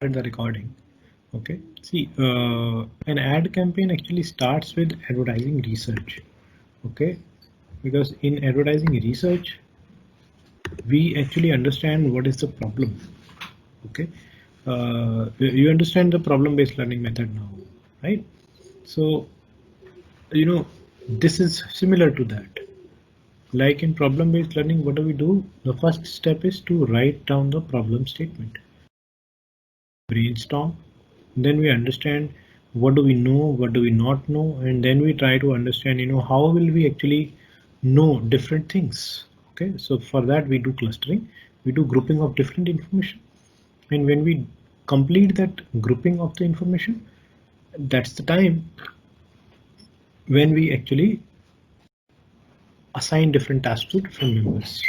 The recording. Okay, see, an ad campaign actually starts with advertising research. Okay, because in advertising research, we actually understand what is the problem. Okay, you understand the problem-based learning method now, right? So, this is similar to that. Like in problem-based learning, what do? The first step is to write down the problem statement. Brainstorm, then we understand what do we know, what do we not know, and then we try to understand, how will we actually know different things. Okay, so for that we do clustering, we do grouping of different information, and when we complete that grouping of the information, that's the time when we actually assign different tasks to different members,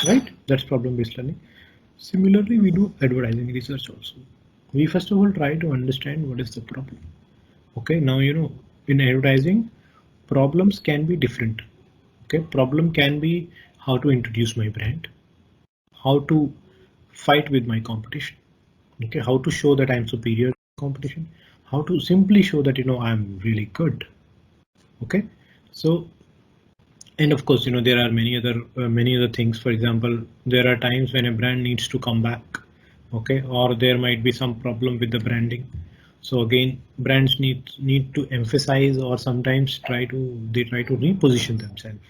right? That's problem-based learning. Similarly, we do advertising research also. We first of all try to understand what is the problem. Okay, now in advertising, problems can be different. Okay, problem can be how to introduce my brand, how to fight with my competition. Okay, how to show that I'm superior to competition, how to simply show that I'm really good. Okay, so and of course there are many other things. For example, there are times when a brand needs to come back. Okay, or there might be some problem with the branding. So again, brands need to emphasize, or sometimes try to reposition themselves.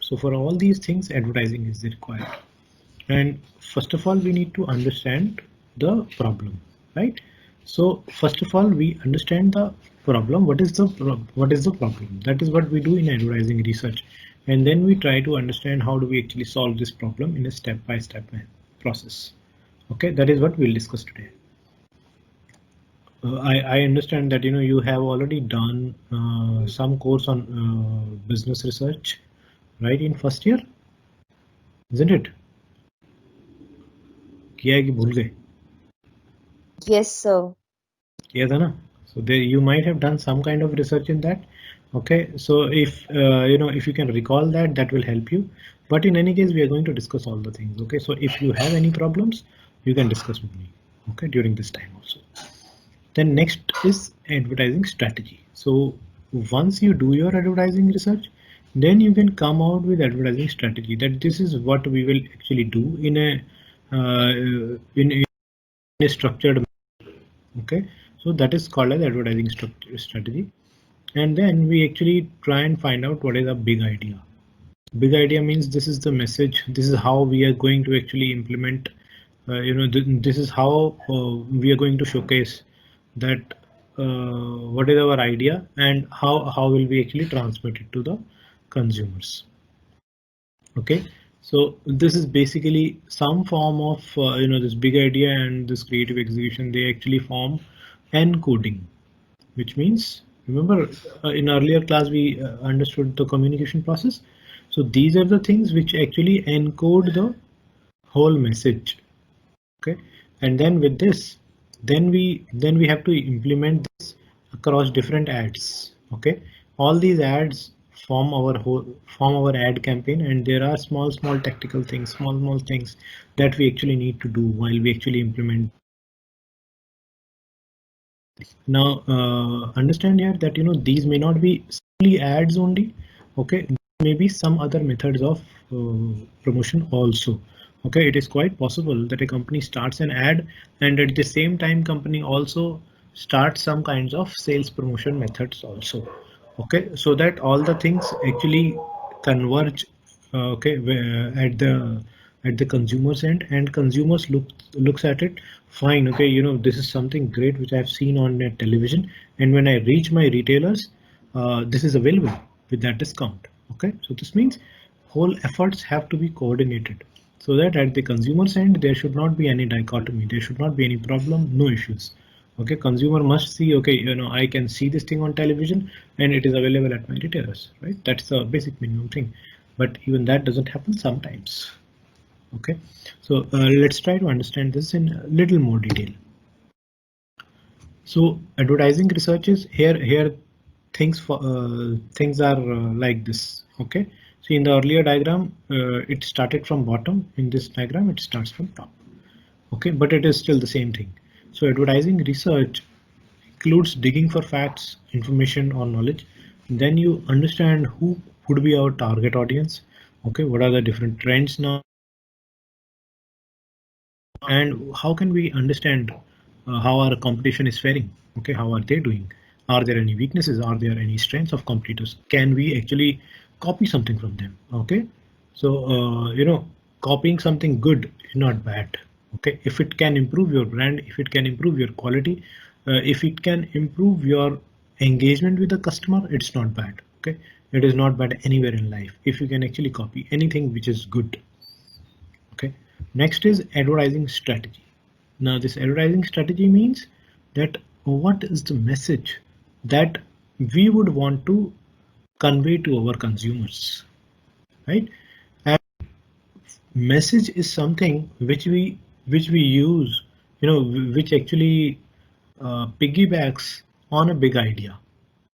So for all these things, advertising is required. And first of all, we need to understand the problem, right? So first of all, we understand the problem. What is the problem? That is what we do in advertising research, and then we try to understand how do we actually solve this problem in a step-by-step process. Okay, that is what we'll discuss today. I understand that you have already done some course on business research, right, in first year, isn't it? किया है कि भूल गए? Yes, sir. किया था ना? So there you might have done some kind of research in that. Okay, so if if you can recall that, that will help you. But in any case, we are going to discuss all the things. Okay, so if you have any problems, you can discuss with me. Okay, during this time also. Then next is advertising strategy. So once you do your advertising research, then you can come out with advertising strategy, that this is what we will actually do in a in a structured. Okay, so that is called as advertising strategy. And then we actually try and find out what is a big idea. Big idea means this is the message, this is how we are going to actually implement, this is how we are going to showcase that what is our idea, and how will we actually transmit it to the consumers. Okay, so this is basically some form of this big idea and this creative execution, they actually form encoding, which means, remember in earlier class we understood the communication process. So these are the things which actually encode the whole message. Okay, and then with this, then we have to implement this across different ads. Okay, all these ads form our ad campaign, and there are small tactical things, small things that we actually need to do while we actually implement. Now understand here that these may not be simply ads only. Okay, maybe some other methods of promotion also. Okay, it is quite possible that a company starts an ad, and at the same time company also starts some kinds of sales promotion methods also. Okay, so that all the things actually converge. Okay, at the consumers end, and consumers looks at it, fine, okay, this is something great which I've seen on television, and when I reach my retailers, this is available with that discount. Okay, so this means whole efforts have to be coordinated, so that at the consumer's end there should not be any dichotomy, there should not be any problem, no issues. Okay, consumer must see, okay, I can see this thing on television and it is available at my retailers, right? That's the basic minimum thing, but even that doesn't happen sometimes. Okay, so let's try to understand this in a little more detail. So advertising research is here things are like this. Okay, so in the earlier diagram it started from bottom, in this diagram it starts from top. Okay, but it is still the same thing. So advertising research includes digging for facts, information or knowledge. Then you understand who would be our target audience. Okay, what are the different trends now, and how can we understand how our competition is faring? Okay, how are they doing? Are there any weaknesses? Are there any strengths of competitors? Can we actually copy something from them? Okay, so copying something good is not bad. Okay, if it can improve your brand, if it can improve your quality, if it can improve your engagement with the customer, it's not bad. Okay, it is not bad anywhere in life if you can actually copy anything which is good. Okay, next is advertising strategy. Now this advertising strategy means that what is the message that we would want to convey to our consumers, right? And message is something which we use, which actually piggybacks on a big idea,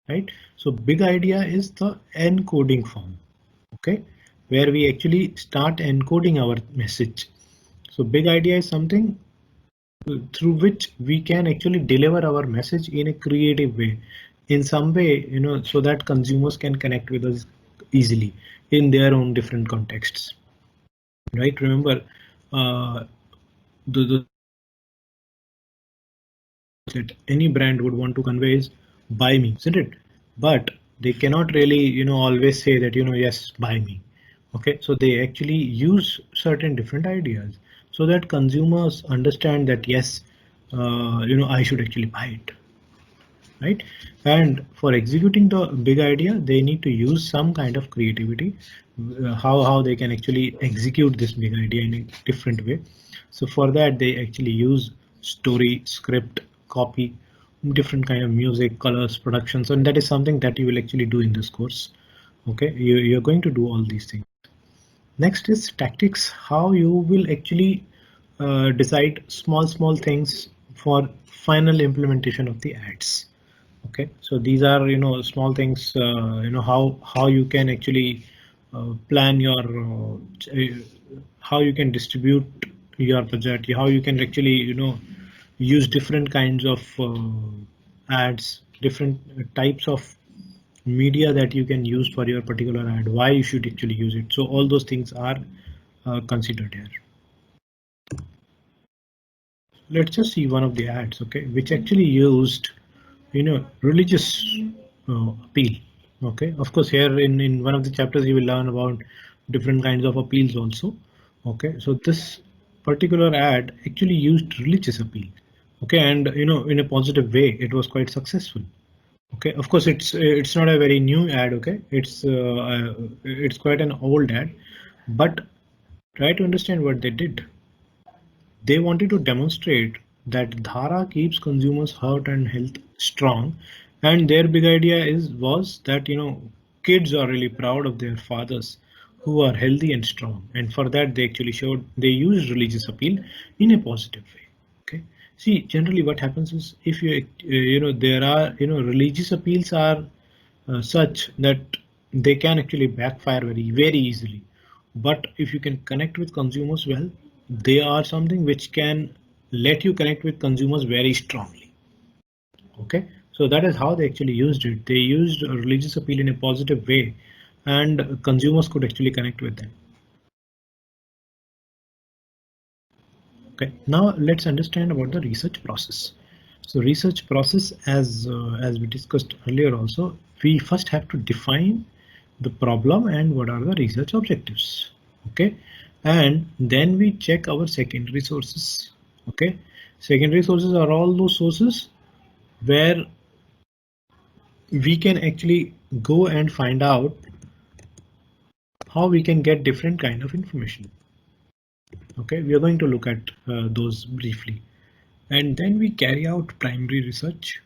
right? So big idea is the encoding form, okay, where we actually start encoding our message. So big idea is something through which we can actually deliver our message in a creative way, in some way, so that consumers can connect with us easily in their own different contexts, right? Remember, the that any brand would want to convey is buy me, isn't it? But they cannot really, always say that, yes, buy me. Okay, so they actually use certain different ideas so that consumers understand that yes, I should actually buy it, right? And for executing the big idea, they need to use some kind of creativity, how they can actually execute this big idea in a different way. So for that, they actually use story, script, copy, different kind of music, colors, productions, and that is something that you will actually do in this course. Okay, you're going to do all these things. Next is tactics, how you will actually decide small things for final implementation of the ads. Okay, so these are small things, how you can actually plan your how you can distribute your budget, how you can actually use different kinds of ads, different types of media that you can use for your particular ad, why you should actually use it. So all those things are considered here. Let's just see one of the ads, okay, which actually used religious appeal. Okay, of course here in one of the chapters you will learn about different kinds of appeals also. Okay, so this particular ad actually used religious appeal. Okay, and in a positive way, it was quite successful. Okay, of course it's not a very new ad. Okay, it's quite an old ad, but try to understand what they did. They wanted to demonstrate that Dhara keeps consumers' heart and health strong, and their big idea was that kids are really proud of their fathers who are healthy and strong, and for that they actually showed they used religious appeal in a positive way. Okay, see, generally what happens is if there are religious appeals are such that they can actually backfire very easily, but if you can connect with consumers well, they are something which can let you connect with consumers very strongly. Okay, so that is how they actually used it. They used religious appeal in a positive way, and consumers could actually connect with them. Okay, now let's understand about the research process. So research process, as we discussed earlier also, we first have to define the problem and what are the research objectives. Okay, and then we check our secondary sources. Okay, secondary sources are all those sources where we can actually go and find out how we can get different kind of information. Okay, we are going to look at those briefly. And then we carry out primary research,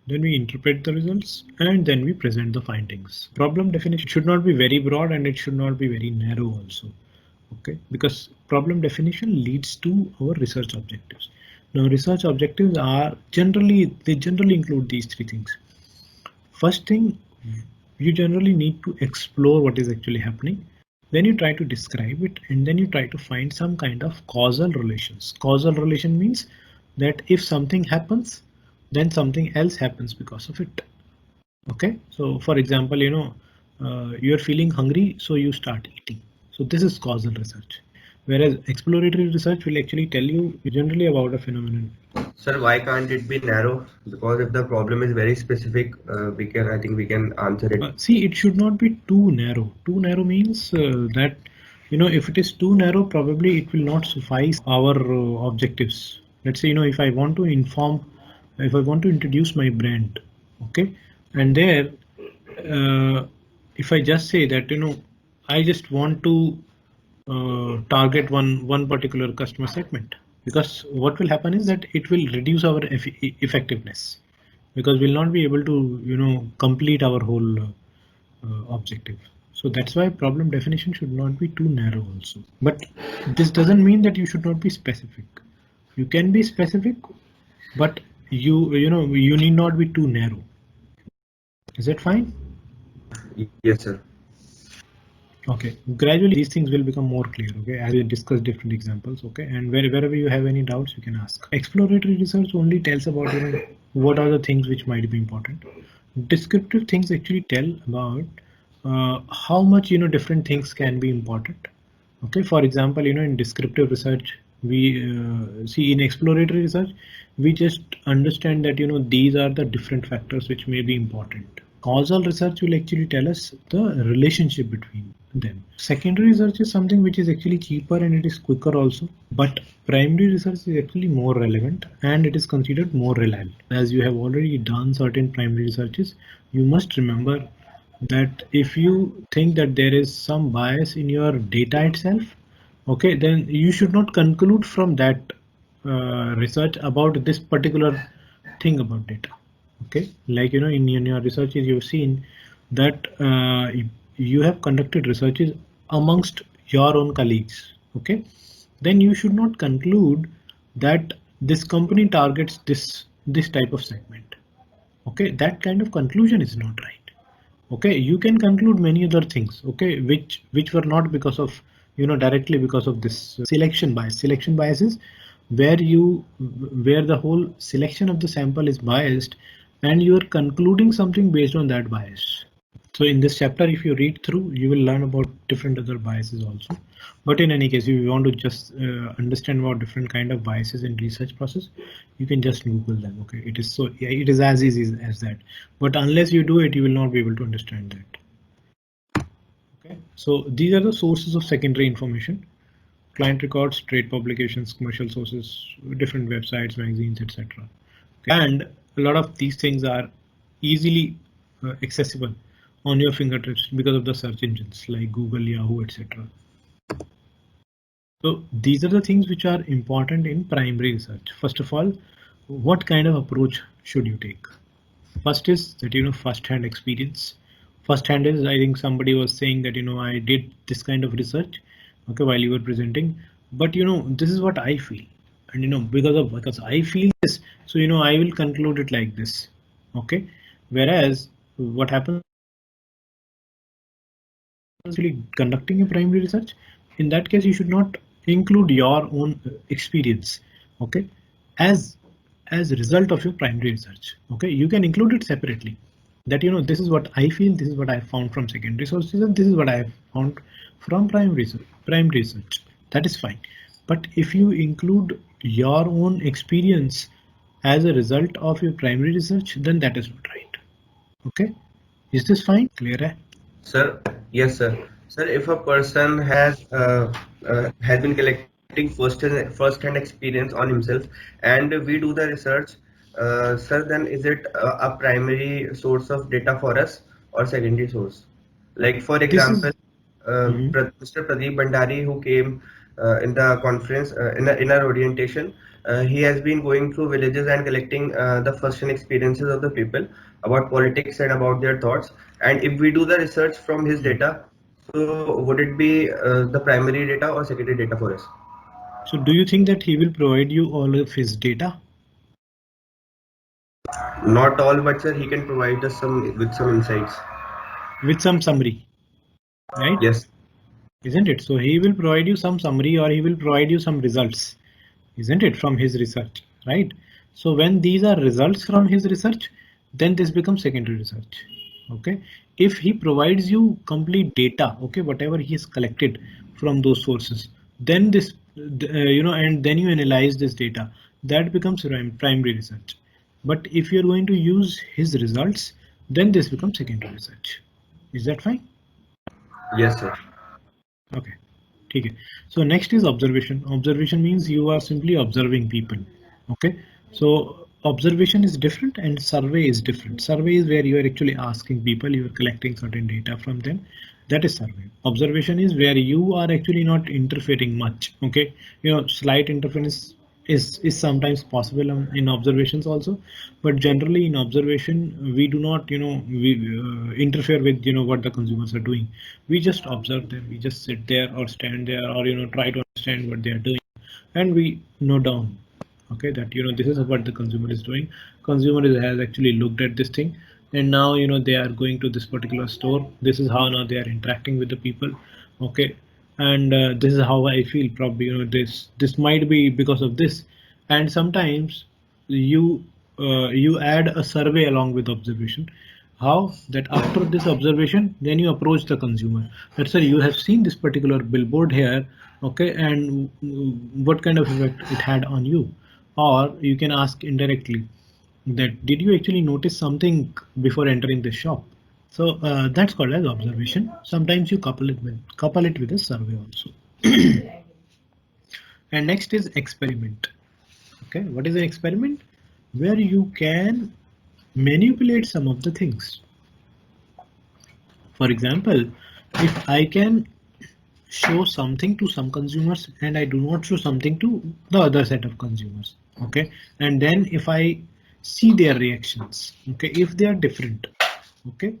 then we interpret the results, and then we present the findings. Problem definition should not be very broad and it should not be very narrow also. Okay, because problem definition leads to our research objectives. Now research objectives are generally include these three things. First thing, you generally need to explore what is actually happening. Then you try to describe it, and then you try to find some kind of causal relations. Causal relation means that if something happens, then something else happens because of it. Okay, so for example, you're feeling hungry, so you start eating. So this is causal research, whereas exploratory research will actually tell you generally about a phenomenon. Sir, why can't it be narrow? Because if the problem is very specific, I think we can answer it. See, it should not be too narrow. Too narrow means that, if it is too narrow, probably it will not suffice our objectives. Let's say, if I want to introduce my brand, okay, and there, if I just say that, I just want to target one particular customer segment, because what will happen is that it will reduce our effectiveness, because we'll not be able to complete our whole objective. So that's why problem definition should not be too narrow also. But this doesn't mean that you should not be specific. You can be specific, but you need not be too narrow. Is that fine? Yes, sir. Okay, gradually these things will become more clear, okay, as we discuss different examples, okay, and wherever you have any doubts, you can ask. Exploratory research only tells about what are the things which might be important. Descriptive things actually tell about how much different things can be important. Okay, for example, in descriptive research, we see in exploratory research, we just understand that these are the different factors which may be important. Causal research will actually tell us the relationship between them. Secondary research is something which is actually cheaper and it is quicker also, but primary research is actually more relevant and it is considered more reliable. As you have already done certain primary researches, you must remember that if you think that there is some bias in your data itself, okay, then you should not conclude from that research about this particular thing about data. Okay, like in your researches you've seen that you have conducted researches amongst your own colleagues. Okay, then you should not conclude that this company targets this type of segment. Okay, that kind of conclusion is not right. Okay, you can conclude many other things, okay, which were not because of directly because of this selection bias. Selection bias is where the whole selection of the sample is biased and you are concluding something based on that bias. So in this chapter, if you read through, you will learn about different other biases also. But in any case, if you want to just understand about different kind of biases in research process, you can just Google them. Okay, it is as easy as that. But unless you do it, you will not be able to understand that. Okay, so these are the sources of secondary information: client records, trade publications, commercial sources, different websites, magazines, etc. And a lot of these things are easily accessible on your fingertips because of the search engines like Google, Yahoo, etc. So these are the things which are important in primary research. First of all, what kind of approach should you take? First is that first-hand experience. First-hand is, I think somebody was saying that I did this kind of research, okay, while you were presenting, but this is what I feel, and because I feel this, so I will conclude it like this. Okay, whereas what happens actually conducting a primary research, in that case you should not include your own experience, okay, as a result of your primary research. Okay, you can include it separately, that this is what I feel, this is what I found from secondary sources, and this is what I have found from primary research. That is fine. But if you include your own experience as a result of your primary research, then that is not right. Okay, is this fine? Clear? Sir, yes, sir. Sir, if a person has been collecting first-hand experience on himself, and we do the research, sir, then is it a primary source of data for us or secondary source? Like for example, Mr. Pradeep Bhandari, who came in the conference in our orientation, he has been going through villages and collecting the first-hand experiences of the people about politics and about their thoughts. And if we do the research from his data, so would it be the primary data or secondary data for us? So do you think that he will provide you all of his data? Not all, but sir, he can provide us with some insights. With some summary, right? Yes. Isn't it? So he will provide you some summary or he will provide you some results, isn't it, from his research? right? So when these are results from his research, then this becomes secondary research. Okay, if he provides you complete data, okay, whatever he has collected from those sources, then this and then you analyze this data, that becomes primary research. But if you're going to use his results, then this becomes secondary research. Is that fine? Yes, sir. Okay. Okay. So next is observation. Observation means you are simply observing people. Okay. So observation is different and survey is different. Survey is where you are actually asking people, you are collecting certain data from them. That is survey. Observation is where you are actually not interfering much. Okay. Slight interference is sometimes possible in observations also, but generally in observation we do not interfere with what the consumers are doing. We just observe them, we just sit there or stand there or try to understand what they are doing, and we note down, okay, that this is what the consumer is doing. Has actually looked at this thing, and now they are going to this particular store. This is how now they are interacting with the people. Okay, and this is how I feel. Probably this might be because of this. And sometimes you you add a survey along with observation. How that after this observation, then you approach the consumer. Let's say you have seen this particular billboard here, okay, and what kind of effect it had on you. Or you can ask indirectly that did you actually notice something before entering the shop. So that's called as observation. Sometimes you couple it with a survey also. And next is experiment. Okay, what is an experiment? Where you can manipulate some of the things. For example, if I can show something to some consumers and I do not show something to the other set of consumers, okay, and then if I see their reactions, okay, if they are different, okay,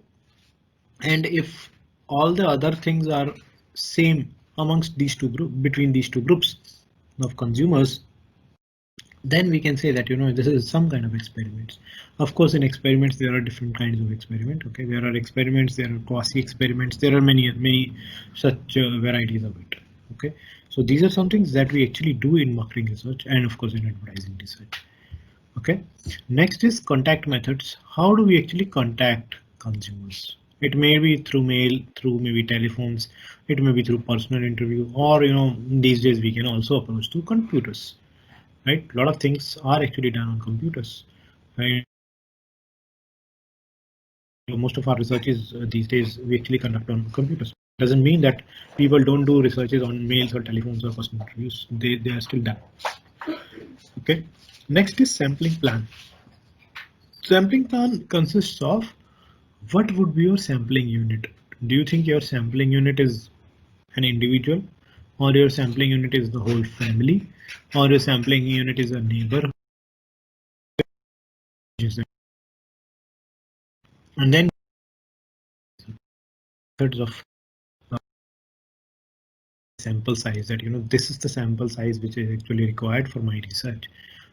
and if all the other things are same amongst these two groups, between these two groups of consumers, then we can say that this is some kind of experiments. Of course, in experiments there are different kinds of experiment. Okay, there are experiments, there are quasi experiments, there are many such varieties of it. Okay, so these are some things that we actually do in marketing research and of course in advertising research. Okay, next is contact methods. How do we actually contact consumers? It may be through mail, through maybe telephones, it may be through personal interview, or these days we can also approach to computers. Right, a lot of things are actually done on computers. Right? Most of our researches these days we actually conduct on computers. Doesn't mean that people don't do researches on mails or telephones or personal interviews. They are still done. Okay. Next is sampling plan. Sampling plan consists of what would be your sampling unit. Do you think your sampling unit is an individual, or your sampling unit is the whole family, or your sampling unit is a neighbor? And then methods of sample size, that this is the sample size which is actually required for my research,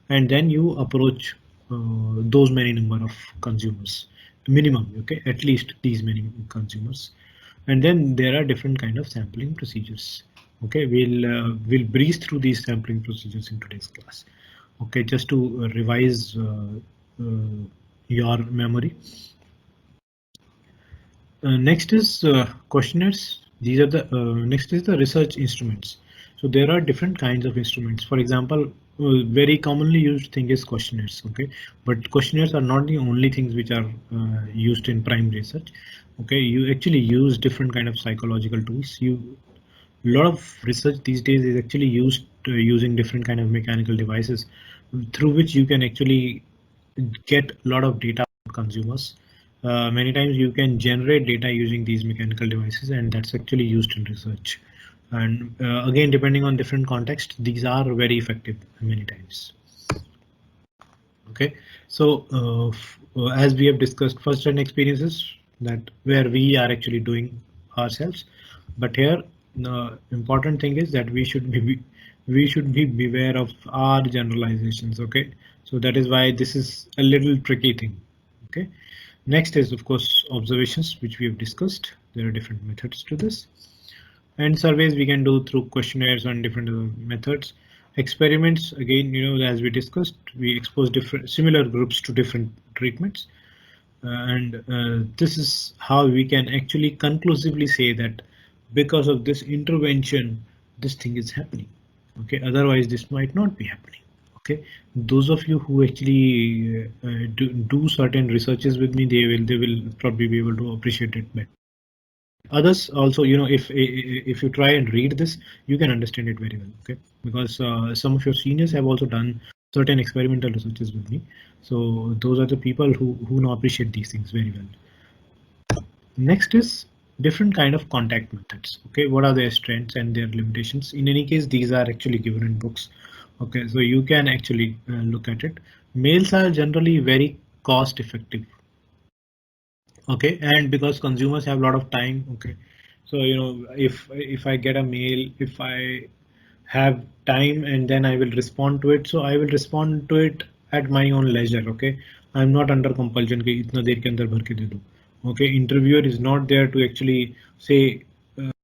and then you approach those many number of consumers, minimum, okay, at least these many consumers. And then there are different kind of sampling procedures. Okay, we'll breeze through these sampling procedures in today's class. Okay, just to revise your memory. Next is questionnaires. These are the next is the research instruments. So there are different kinds of instruments. For example, very commonly used thing is questionnaires. Okay, but questionnaires are not the only things which are used in primary research. Okay, you actually use different kind of psychological tools. A lot of research these days is actually used using different kind of mechanical devices through which you can actually get a lot of data from consumers. Many times you can generate data using these mechanical devices, and that's actually used in research. And again, depending on different context, these are very effective many times. Okay, so as we have discussed, first-hand experiences, that where we are actually doing ourselves, but here the important thing is that we should be beware of our generalizations. Okay, so that is why this is a little tricky thing. Okay, next is of course observations, which we have discussed. There are different methods to this, and surveys we can do through questionnaires and different other methods. Experiments, again, as we discussed, we expose different similar groups to different treatments. And this is how we can actually conclusively say that because of this intervention, this thing is happening. Okay, otherwise this might not be happening. Okay, those of you who actually do certain researches with me, they will probably be able to appreciate it better. Others also, if you try and read this, you can understand it very well. Okay, because some of your seniors have also done certain experimental researches with me, so those are the people who now appreciate these things very well. Next is different kind of contact methods. Okay, what are their strengths and their limitations? In any case, these are actually given in books. Okay, so you can actually look at it. Mails are generally very cost effective. Okay, and because consumers have a lot of time. Okay, so if I get a mail, if I have time and then I will respond to it, so I will respond to it at my own leisure. Okay, I'm not under compulsion कि इतना देर के अंदर भर के दे दो. Okay, interviewer is not there to actually say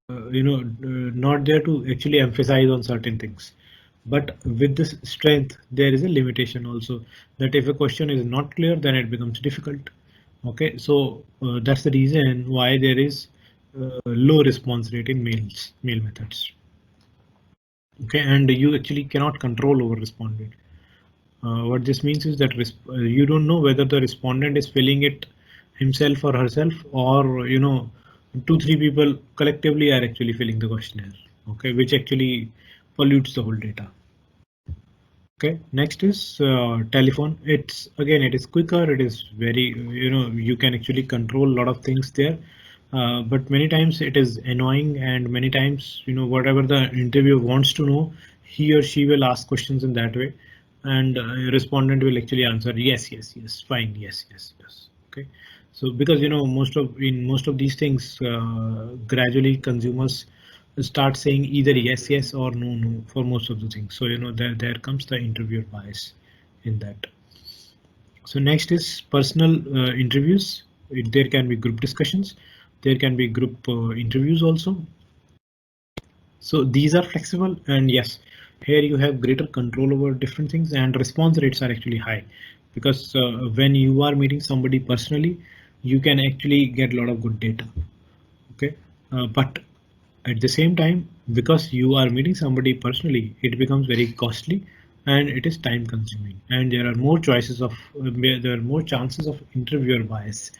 not there to actually emphasize on certain things. But with this strength, there is a limitation also, that if a question is not clear, then it becomes difficult. Okay, so that's the reason why there is low response rate in mail methods. Okay, and you actually cannot control over respond rate. What this means is that you don't know whether the respondent is filling it himself or herself, or 2-3 people collectively are actually filling the questionnaire. Okay, which actually pollutes the whole data. Okay, next is telephone. It is quicker. It is very, you can actually control a lot of things there. But many times it is annoying, and many times, whatever the interviewer wants to know, he or she will ask questions in that way, and respondent will actually answer yes, yes, yes, fine, yes, yes, yes. Okay, so because most of these things, gradually consumers start saying either yes, yes or no, no for most of the things. So there comes the interviewer bias in that. So next is personal interviews. There can be group discussions. There can be group interviews also. So these are flexible, and yes, here you have greater control over different things, and response rates are actually high because when you are meeting somebody personally, you can actually get a lot of good data. Okay, but at the same time, because you are meeting somebody personally, it becomes very costly and it is time consuming, and there are more choices of there are more chances of interviewer bias,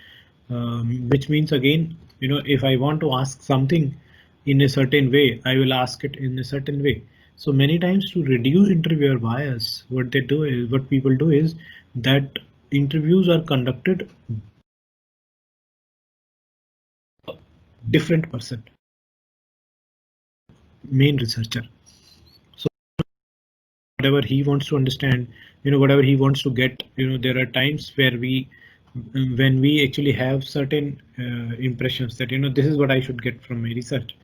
which means, again, if I want to ask something in a certain way, I will ask it in a certain way. So many times, to reduce interviewer bias, what people do is that interviews are conducted different person, main researcher. So whatever he wants to understand, whatever he wants to get, there are times where when we actually have certain impressions that this is what I should get from my research.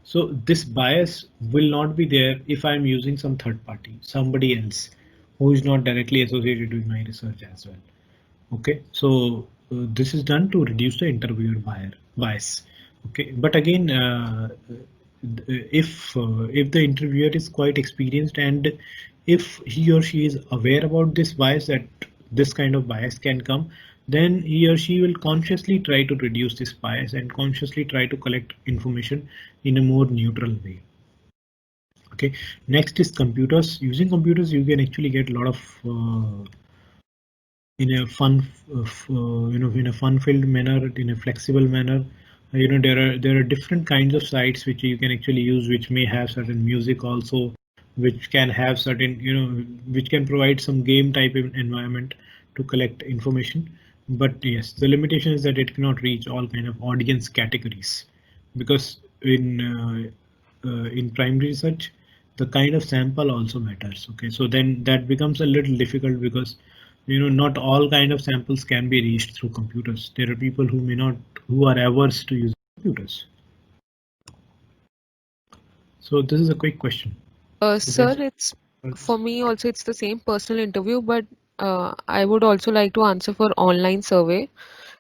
So this bias will not be there if I'm using some third party, somebody else who is not directly associated with my research as well. Okay, so this is done to reduce the interviewer bias. Okay, but again, if the interviewer is quite experienced, and if he or she is aware about this bias, that this kind of bias can come, then he or she will consciously try to reduce this bias and consciously try to collect information in a more neutral way. Okay, next is computers. Using computers, you can actually get a lot of in a in a fun-filled manner, in a flexible manner. There are different kinds of sites which you can actually use, which may have certain music also, which can have certain which can provide some game type environment to collect information. But yes, the limitation is that it cannot reach all kind of audience categories, because in primary research, the kind of sample also matters. Okay, so then that becomes a little difficult, because not all kind of samples can be reached through computers. There are people who are averse to use computers. So this is a quick question. Sir, it's for me also, it's the same personal interview, but I would also like to answer for online survey.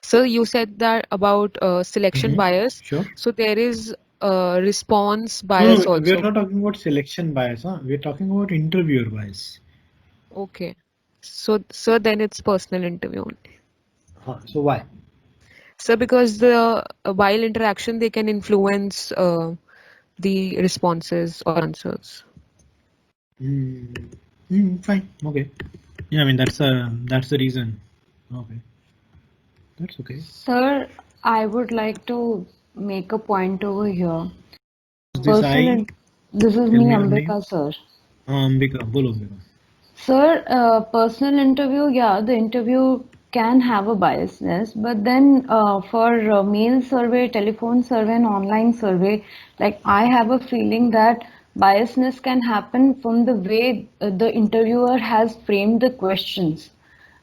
So you said that about selection bias. Sure. So there is response No, bias no, we're also. not talking about selection bias, huh? We're talking about interviewer bias. Okay. So then it's personal interview only. So why? So because the while interaction they can influence the responses or answers. Fine. Okay. Yeah, I mean that's the reason. Okay, that's okay. Sir, I would like to make a point over here. This I This is tell me, me your name. Ambika, sir. Ambika, bolo Ambika. Sir, personal interview, yeah, the interview can have a biasness, but then for mail survey, telephone survey, and online survey, like I have a feeling that biasness can happen from the way the interviewer has framed the questions.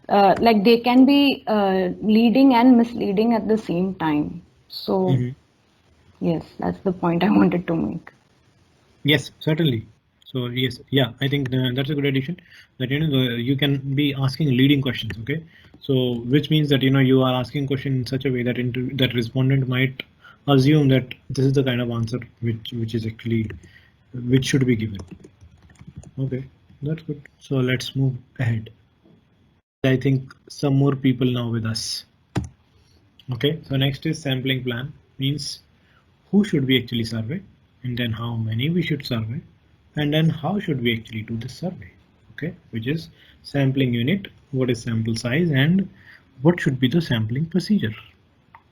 Like they can be leading and misleading at the same time. So, yes, that's the point I wanted to make. Yes, certainly. So yes, yeah, I think that's a good addition. That you can be asking leading questions. Okay, so which means that you are asking question in such a way that that respondent might assume that this is the kind of answer which is actually which should be given. Okay, that's good. So let's move ahead. I think some more people now with us. Okay, so next is sampling plan, means who should we actually survey, and then how many we should survey, and then how should we actually do this survey. Okay, which is sampling unit, what is sample size, and what should be the sampling procedure.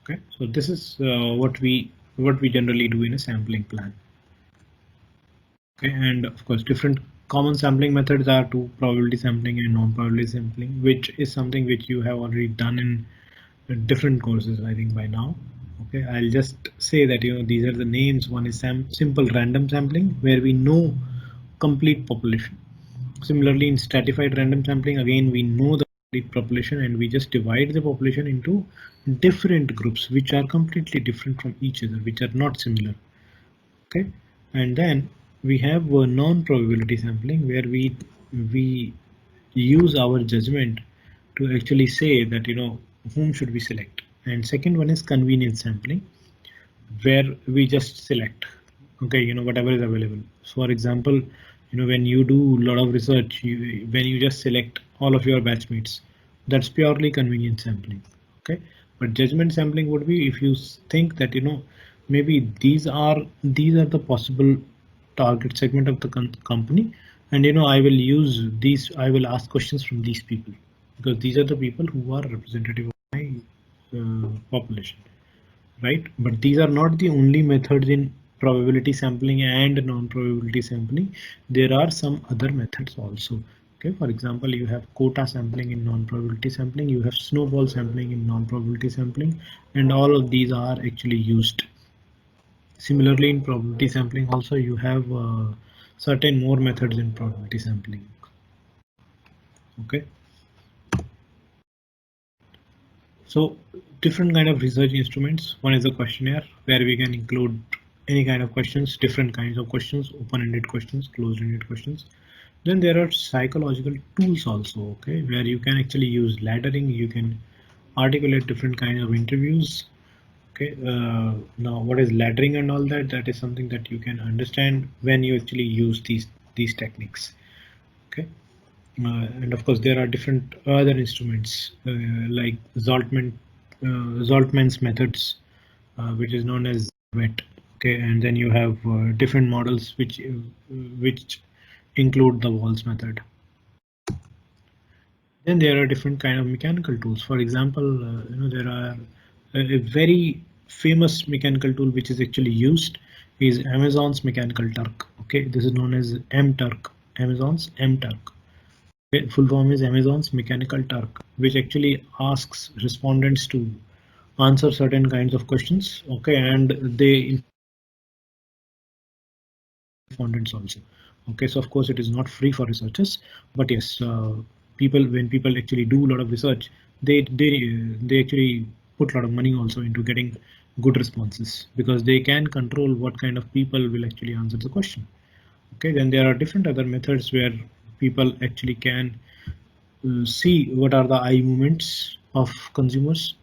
Okay, so this is what we generally do in a sampling plan. Okay, and of course different common sampling methods are to probability sampling and non-probability sampling, which is something which you have already done in different courses, I think, by now. Okay, I'll just say that these are the names. One is simple random sampling, where we know complete population. Similarly, in stratified random sampling, again we know the complete population and we just divide the population into different groups which are completely different from each other, which are not similar. Okay, and then we have non-probability sampling, where we use our judgment to actually say that whom should we select. And second one is convenience sampling, where we just select, okay, whatever is available. So for example, when you do a lot of research, when you just select all of your batchmates, that's purely convenience sampling. Okay, but judgment sampling would be if you think that maybe these are the possible target segment of the company, and I will use these, I will ask questions from these people because these are the people who are representative of my population, right? But these are not the only methods in probability sampling and non-probability sampling. There are some other methods also. Okay, for example, you have quota sampling in non-probability sampling, you have snowball sampling in non-probability sampling, and all of these are actually used. Similarly, in probability sampling also you have certain more methods in probability sampling. Okay, so different kind of research instruments. One is a questionnaire, where we can include any kind of questions, different kinds of questions, open-ended questions, closed-ended questions. Then there are psychological tools also, okay, where you can actually use laddering, you can articulate different kinds of interviews. Okay, now what is laddering and all that, that is something that you can understand when you actually use these techniques. Okay, and of course there are different other instruments like Zoltman's methods, which is known as VET. Okay, and then you have different models which include the Walls method. Then there are different kind of mechanical tools. For example, there are a very famous mechanical tool which is actually used is Amazon's Mechanical Turk. Okay, this is known as MTurk. Amazon's MTurk. Okay, full form is Amazon's Mechanical Turk, which actually asks respondents to answer certain kinds of questions. Okay, and they respondents also. Okay, so of course it is not free for researchers, but yes, when people actually do a lot of research, they actually put a lot of money also into getting good responses because they can control what kind of people will actually answer the question. Okay, then there are different other methods where people actually can see what are the eye movements of consumers.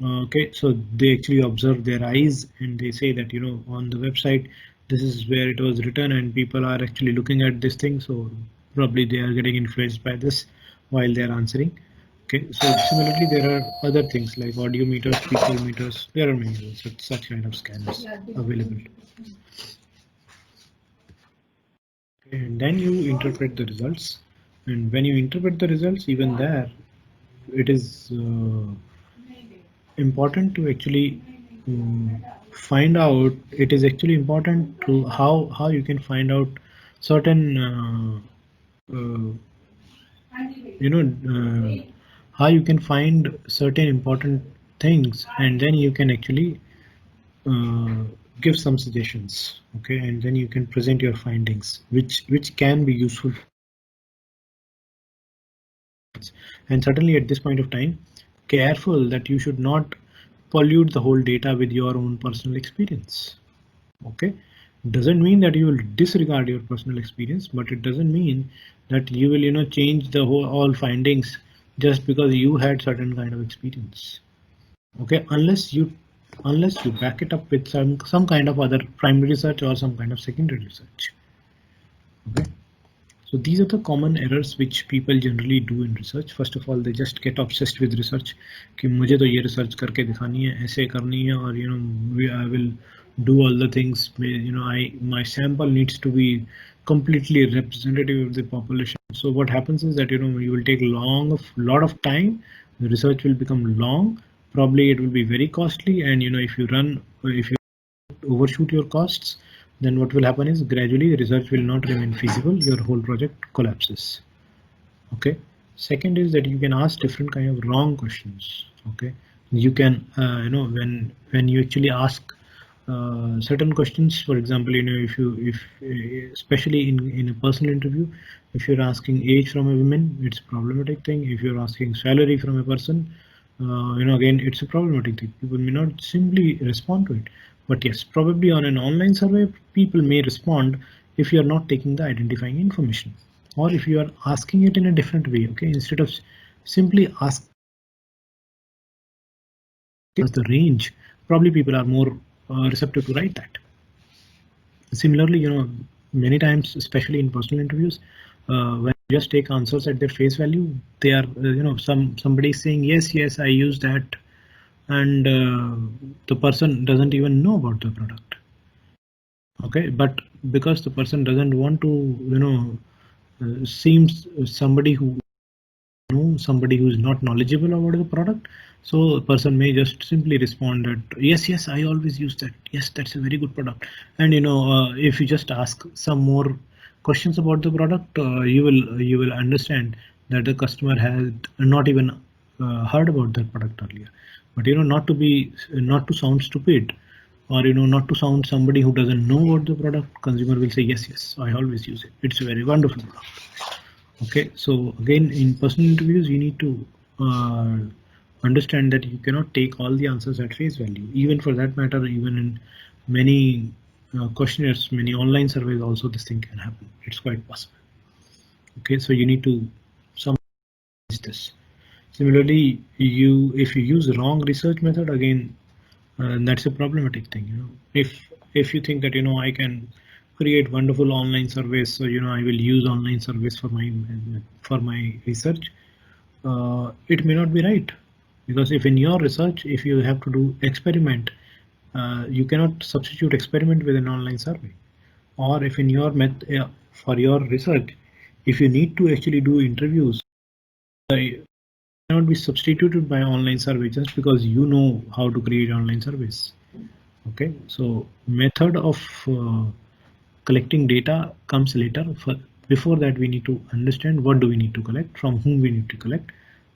Okay, so they actually observe their eyes and they say that, you know, on the website, this is where it was written and people are actually looking at this thing. So probably they are getting influenced by this while they're answering. Okay, so similarly, there are other things like audio meters, people meters. There are many such kind of scanners available. Okay, and then you interpret the results. And when you interpret the results, even there, it is important to actually find out. It is actually important to how you can find out certain you know how you can find certain important things, and then you can actually give some suggestions. Okay, and then you can present your findings, which can be useful. And certainly at this point of time, careful that you should not pollute the whole data with your own personal experience. Okay, doesn't mean that you will disregard your personal experience, but it doesn't mean that you will, you know, change the whole all findings just because you had certain kind of experience. Okay, unless you back it up with some kind of other primary research or some kind of secondary research. Okay, so these are the common errors which people generally do in research. First of all, they just get obsessed with research कि मुझे तो ये research करके दिखानी है, ऐसे करनी है, और you know I will do all the things. You know, my sample needs to be completely representative of the population. So what happens is that, you know, you will take lot of time. The research will become long. Probably it will be very costly, and you know, if you overshoot your costs, then what will happen is gradually the research will not remain feasible. Your whole project collapses. Okay. Second is that you can ask different kind of wrong questions. Okay. You can you know, when you actually ask certain questions, for example, you know, if especially in a personal interview, if you're asking age from a woman, it's a problematic thing. If you're asking salary from a person, you know, again, it's a problematic thing. People may not simply respond to it. But yes, probably on an online survey, people may respond if you are not taking the identifying information, or if you are asking it in a different way. Okay, instead of simply asking the range, probably people are more receptive to write that. Similarly, you know, many times, especially in personal interviews, when you just take answers at their face value, they are, you know, somebody saying yes, I use that, and the person doesn't even know about the product. Okay, but because the person doesn't want to, you know, seems somebody who somebody who is not knowledgeable about the product, so a person may just simply respond that yes, I always use that, yes, that's a very good product. And you know, if you just ask some more questions about the product, you will understand that the customer had not even heard about that product earlier. But you know, not to sound stupid, or you know, not to sound somebody who doesn't know about the product, consumer will say yes, I always use it, it's a very wonderful product. Okay, so again, in personal interviews, you need to understand that you cannot take all the answers at face value. Even for that matter, even in many questionnaires, many online surveys, also this thing can happen. It's quite possible. Okay, so you need to summarize this. Similarly, if you use the wrong research method, again, that's a problematic thing. You know, if you think that, you know, I can create wonderful online surveys, so you know, I will use online surveys for my research, it may not be right, because if in your research, if you have to do experiment, you cannot substitute experiment with an online survey. Or if in your for your research, if you need to actually do interviews, cannot be substituted by online survey just because you know how to create online surveys. Okay, so method of collecting data comes later. Before that, we need to understand what do we need to collect, from whom we need to collect,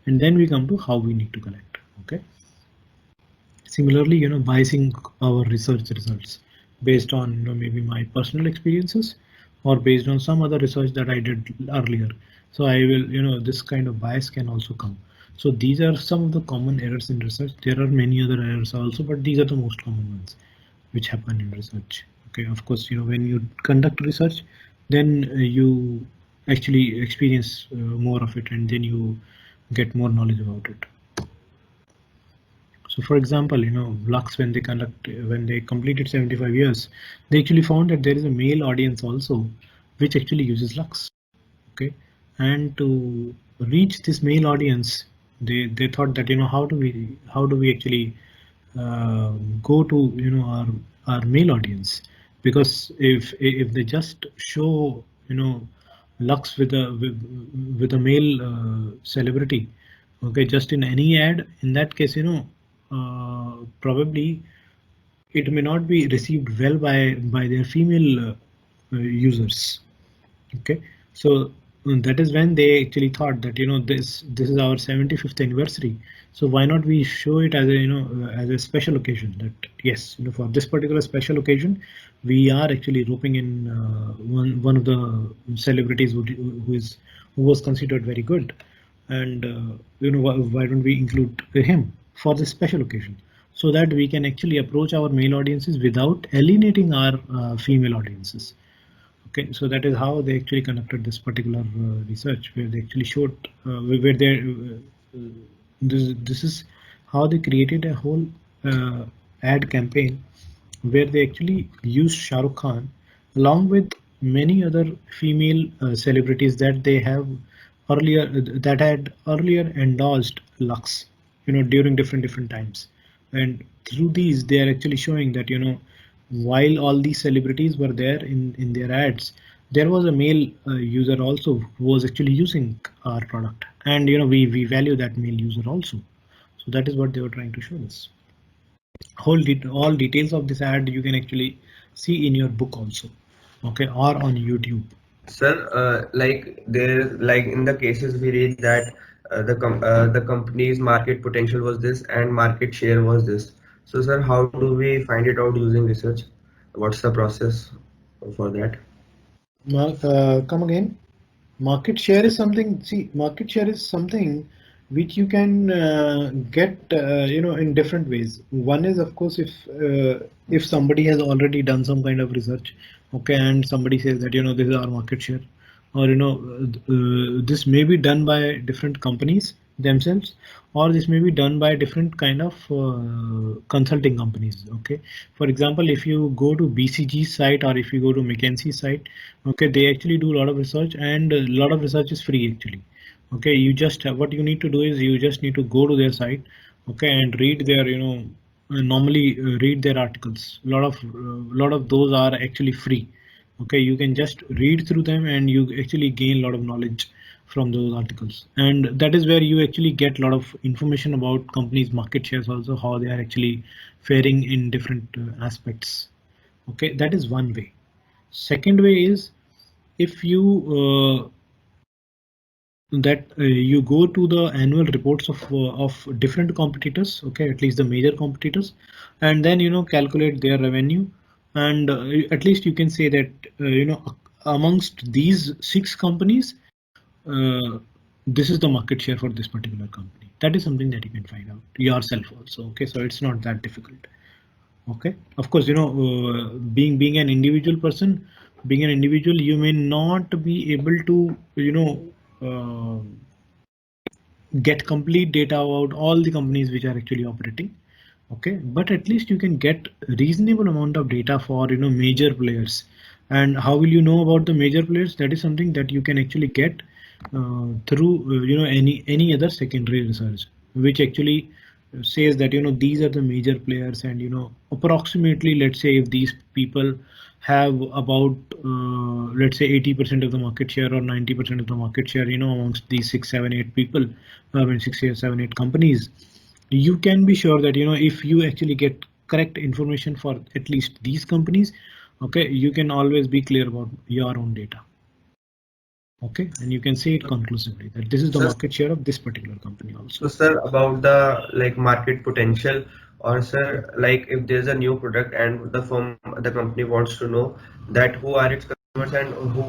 and then we come to how we need to collect. Okay. Similarly, you know, biasing our research results based on, you know, maybe my personal experiences, or based on some other research that I did earlier. So I will, you know, this kind of bias can also come. So these are some of the common errors in research. There are many other errors also, but these are the most common ones which happen in research. Okay, of course, you know, when you conduct research, then you actually experience more of it, and then you get more knowledge about it. So for example, Lux, when they completed 75 years, they actually found that there is a male audience also which actually uses Lux. Okay, and to reach this male audience, they thought that how do we actually go to our male audience, because if they just show Lux with a male celebrity, okay, just in any ad, in that case probably it may not be received well by their female users. Okay, so that is when they actually thought that this is our 75th anniversary, so why not we show it as a as a special occasion, that yes, for this particular special occasion we are actually roping in one of the celebrities who was considered very good, and why don't we include him for this special occasion, so that we can actually approach our male audiences without alienating our female audiences. Okay, so that is how they actually conducted this particular research, where they actually showed where they this is how they created a whole ad campaign, where they actually used Shah Rukh Khan along with many other female celebrities that they have earlier that had earlier endorsed Lux, during different times, and through these they are actually showing that while all these celebrities were there in their ads, there was a male user also who was actually using our product, and we value that male user also. So that is what they were trying to show us. All details of this ad you can actually see in your book also, okay, or on YouTube. Sir, like in the cases we read that the company's market potential was this and market share was this. So sir, how do we find it out using research? What's the process for that? Come again. Market share is something. See, market share is something which you can get in different ways. One is, of course, if somebody has already done some kind of research, okay, and somebody says that this is our market share, or this may be done by different companies themselves, or this may be done by different kind of consulting companies. Okay, for example, if you go to BCG site or if you go to McKinsey site, okay, they actually do a lot of research, and a lot of research is free actually. Okay, you just what you need to do is you just need to go to their site, okay, and read their normally read their articles. Lot of those are actually free. Okay, you can just read through them and you actually gain a lot of knowledge from those articles, and that is where you actually get a lot of information about companies' market shares, also how they are actually faring in different aspects. Okay, that is one way. Second way is if you you go to the annual reports of different competitors, okay, at least the major competitors, and then calculate their revenue, and at least you can say that amongst these 6 companies, this is the market share for this particular company. That is something that you can find out yourself also. Okay, so it's not that difficult. Okay, of course, being an individual person, being an individual, you may not be able to get complete data about all the companies which are actually operating. Okay, but at least you can get reasonable amount of data for major players. And how will you know about the major players? That is something that you can actually get through any other secondary research, which actually says that these are the major players, and approximately, let's say, if these people have about let's say 80% of the market share or 90% of the market share amongst these 6, 7, 8 people, I mean 6, 7, 8 companies, you can be sure that if you actually get correct information for at least these companies, okay, you can always be clear about your own data. Okay, and you can say it conclusively that this is the market share of this particular company also. So sir, about the market potential, or sir, if there's a new product and the company wants to know that who are its customers and who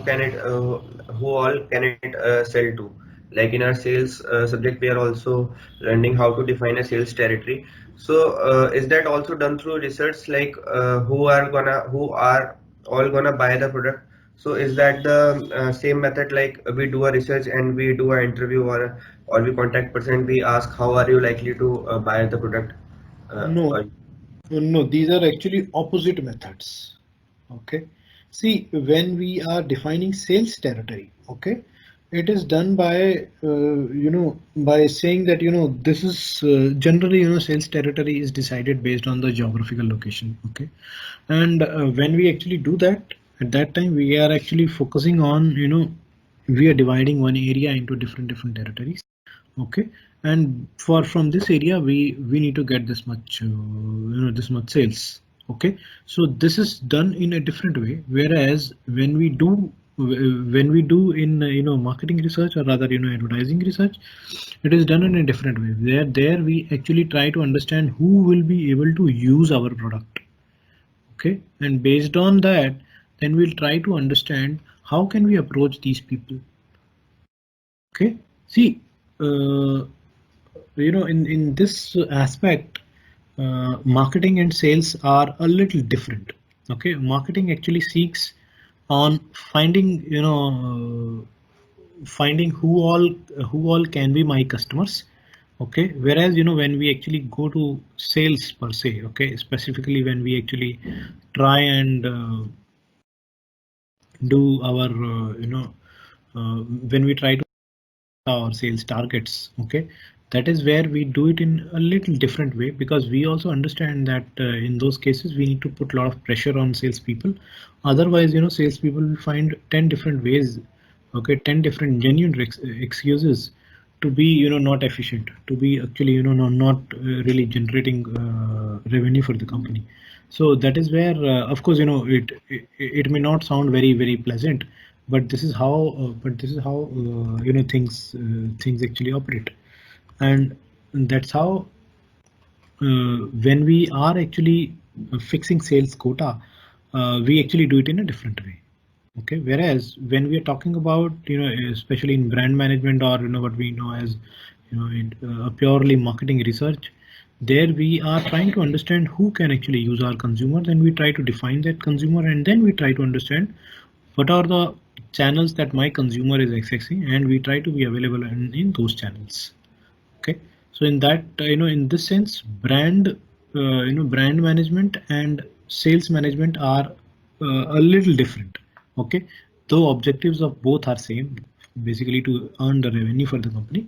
all can it sell to. Like in our sales subject, we are also learning how to define a sales territory. So is that also done through research, who are all gonna buy the product? So is that the same method, like we do a research and we do an interview, or we contact person, we ask how are you likely to buy the product? No, these are actually opposite methods. Okay, see, when we are defining sales territory, okay, it is done by by saying that this is generally sales territory is decided based on the geographical location. Okay, and when we actually do that, at that time we are actually focusing on we are dividing one area into different territories. Okay, and from this area we need to get this much this much sales. Okay, so this is done in a different way, whereas when we do in marketing research, or rather advertising research, it is done in a different way. There we actually try to understand who will be able to use our product. Okay, and based on that, then we'll try to understand how can we approach these people. Okay, see, in this aspect, marketing and sales are a little different. Okay, marketing actually seeks on finding finding who all can be my customers. Okay, whereas when we actually go to sales per se, okay, specifically when we actually try and do our when we try to our sales targets, okay, that is where we do it in a little different way, because we also understand that in those cases we need to put a lot of pressure on salespeople. Otherwise salespeople will find 10 different ways, okay, 10 different genuine excuses to be not efficient, to be actually not really generating revenue for the company. So that is where of course it may not sound very pleasant, but this is how things actually operate. And that's how when we are actually fixing sales quota, we actually do it in a different way. Okay, whereas when we are talking about especially in brand management, or what we know as a purely marketing research, there we are trying to understand who can actually use our consumers, and we try to define that consumer, and then we try to understand what are the channels that my consumer is accessing, and we try to be available in those channels. Okay, so in that in this sense, brand brand management and sales management are a little different. Okay, though objectives of both are same, basically to earn the revenue for the company,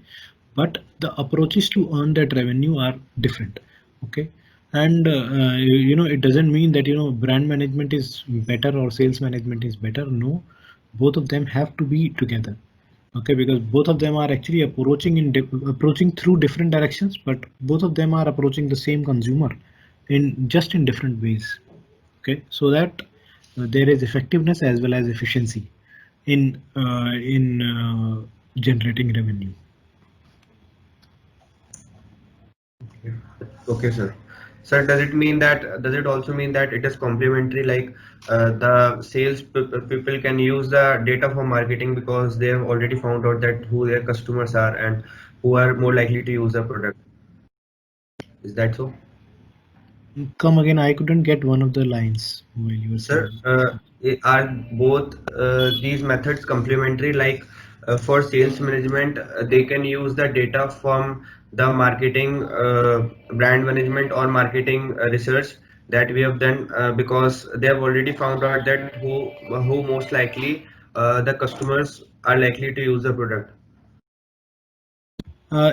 but the approaches to earn that revenue are different. Okay, and it doesn't mean that brand management is better or sales management is better. No, both of them have to be together. Okay, because both of them are actually approaching through different directions, but both of them are approaching the same consumer in different ways. Okay, so that there is effectiveness as well as efficiency in generating revenue. Okay, sir. Sir, does it also mean that it is complementary, like the sales people can use the data for marketing because they have already found out that who their customers are and who are more likely to use the product? Is that so? Come again, I couldn't get one of the lines while you were Sir, saying. are both these methods complementary? Like for sales management, they can use the data from the marketing, brand management, or marketing research that we have done because they have already found out that who most likely the customers are likely to use the product.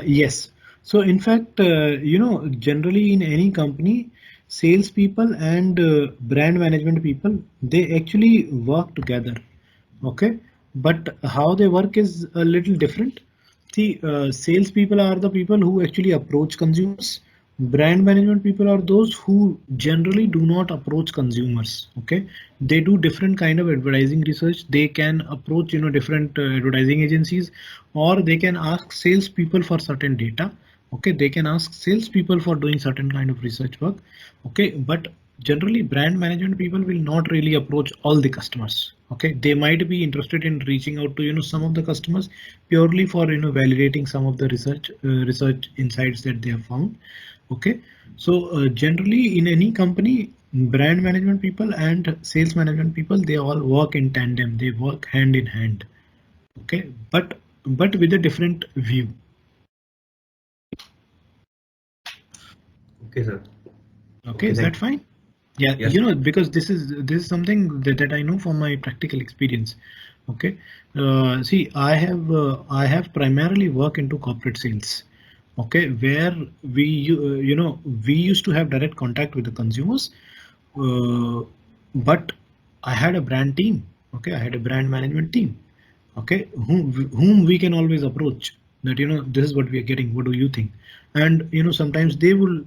Yes. So in fact, generally in any company, salespeople and brand management people, they actually work together. Okay, but how they work is a little different. See, salespeople are the people who actually approach consumers. Brand management people are those who generally do not approach consumers. Okay, they do different kind of advertising research. They can approach different advertising agencies, or they can ask salespeople for certain data. Okay, they can ask salespeople for doing certain kind of research work. Okay, but generally brand management people will not really approach all the customers. Okay, they might be interested in reaching out to some of the customers purely for validating some of the research insights that they have found. Okay, so generally in any company, brand management people and sales management people, they all work in tandem, they work hand in hand. Okay, but with a different view. Okay, sir. Okay, is that fine? Yeah, Yes. you know, because this is something that I know from my practical experience. Okay, see, I have primarily worked into corporate sales. Okay, where you know, we used to have direct contact with the consumers, but I had a brand team. Okay, I had a brand management team. Okay, whom we can always approach, that, you know, this is what we are getting, what do you think? And, you know, sometimes they will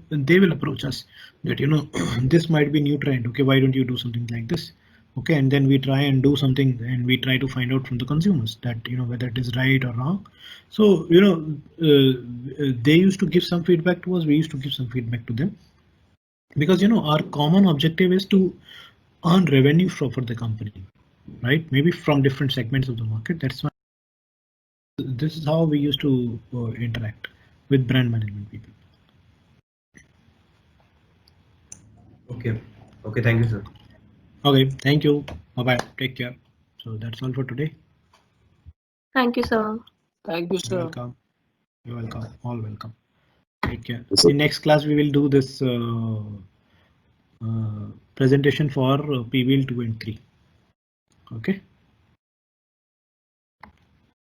approach us that, you know, this might be new trend. Okay, why don't you do something like this? Okay, and then we try and do something, and we try to find out from the consumers that, you know, whether it is right or wrong. So, you know, they used to give some feedback to us, we used to give some feedback to them, because, you know, our common objective is to earn revenue for the company, right? Maybe from different segments of the market. That's why this is how we used to interact with brand management people. Okay. Okay. Thank you, sir. Okay, thank you. Bye bye. Take care. So that's all for today. Thank you, sir. Thank you, You're sir. welcome. You're welcome. All welcome. Take care. In next class, we will do this presentation for PBL 2 and 3. Okay.